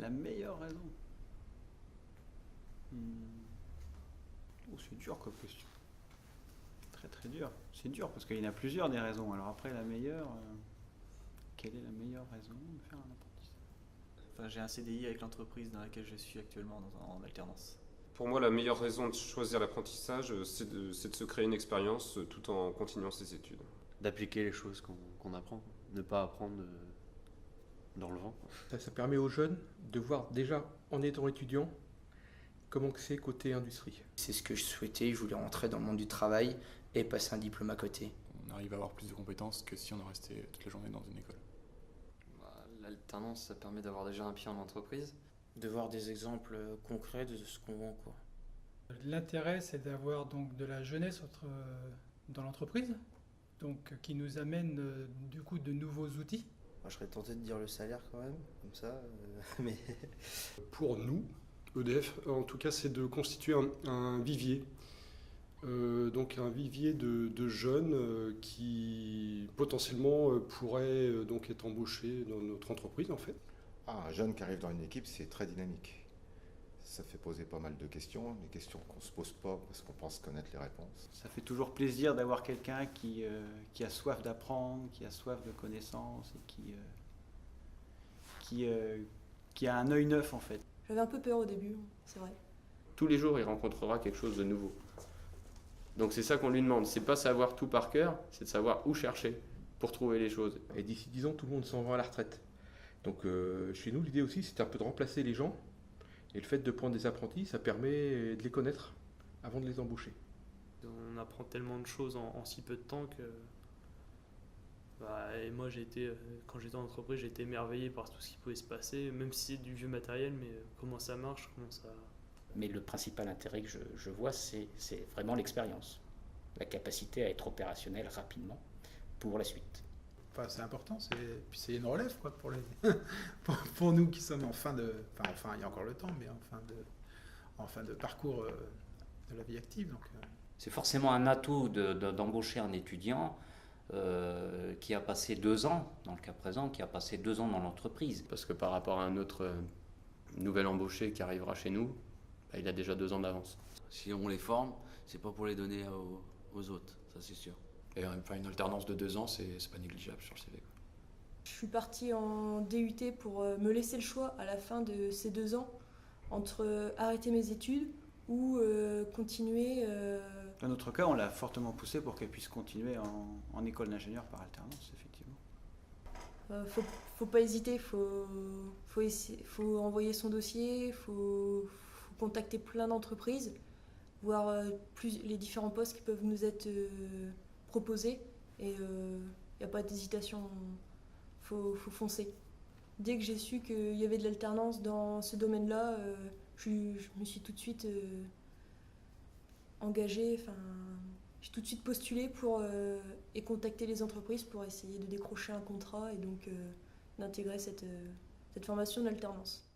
La meilleure raison. Oh, c'est dur comme question. Très très dur. C'est dur parce qu'il y en a plusieurs des raisons. Alors après, la meilleure. Quelle est la meilleure raison de faire un apprentissage? Enfin, j'ai un CDI avec l'entreprise dans laquelle je suis actuellement en alternance. Pour moi, la meilleure raison de choisir l'apprentissage, c'est de se créer une expérience tout en continuant ses études. D'appliquer les choses qu'on apprend, ne pas apprendre dans le vent. Ça permet aux jeunes de voir déjà, en étant étudiant, comment c'est côté industrie. C'est ce que je souhaitais, je voulais rentrer dans le monde du travail et passer un diplôme à côté. On arrive à avoir plus de compétences que si on restait toute la journée dans une école. L'alternance, ça permet d'avoir déjà un pied en entreprise. De voir des exemples concrets de ce qu'on vend, quoi. L'intérêt, c'est d'avoir donc de la jeunesse dans l'entreprise, donc qui nous amène du coup de nouveaux outils. Moi, je serais tenté de dire le salaire quand même, comme ça, mais... Pour nous, EDF, en tout cas, c'est de constituer un vivier. Donc un vivier de jeunes qui potentiellement pourraient donc être embauchés dans notre entreprise en fait. Un jeune qui arrive dans une équipe, c'est très dynamique. Ça fait poser pas mal de questions, des questions qu'on ne se pose pas parce qu'on pense connaître les réponses. Ça fait toujours plaisir d'avoir quelqu'un qui a soif d'apprendre, qui a soif de connaissances et qui a un œil neuf en fait. J'avais un peu peur au début, c'est vrai. Tous les jours, il rencontrera quelque chose de nouveau. Donc c'est ça qu'on lui demande, c'est pas savoir tout par cœur, c'est de savoir où chercher pour trouver les choses. Et d'ici 10 ans, tout le monde s'en va à la retraite. Donc chez nous, l'idée aussi, c'est un peu de remplacer les gens. Et le fait de prendre des apprentis, ça permet de les connaître avant de les embaucher. On apprend tellement de choses en si peu de temps que... et moi, quand j'étais en entreprise, j'ai été émerveillé par tout ce qui pouvait se passer, même si c'est du vieux matériel, mais comment ça marche, comment ça... Mais le principal intérêt que je vois, c'est vraiment l'expérience, la capacité à être opérationnel rapidement pour la suite. Enfin, c'est important, puis c'est une relève quoi, pour nous qui sommes en fin de... Enfin, il y a encore le temps, mais en fin de parcours de la vie active. Donc, C'est forcément un atout d'embaucher un étudiant qui a passé 2 ans, dans le cas présent, qui a passé 2 ans dans l'entreprise. Parce que par rapport à un autre nouvel embauché qui arrivera chez nous, il a déjà 2 ans d'avance. Si on les forme, c'est pas pour les donner aux autres, ça c'est sûr. Et une alternance de 2 ans, c'est pas négligeable sur le CV. Je suis partie en DUT pour me laisser le choix à la fin de ces 2 ans entre arrêter mes études ou continuer. Dans notre cas, on l'a fortement poussé pour qu'elle puisse continuer en école d'ingénieur par alternance, effectivement. Faut pas hésiter, faut envoyer son dossier, faut contacter plein d'entreprises, voir les différents postes qui peuvent nous être proposés. Et il n'y a pas d'hésitation, faut foncer. Dès que j'ai su qu'il y avait de l'alternance dans ce domaine-là, je me suis tout de suite engagée, j'ai tout de suite postulé et contacté les entreprises pour essayer de décrocher un contrat et donc d'intégrer cette formation d'alternance.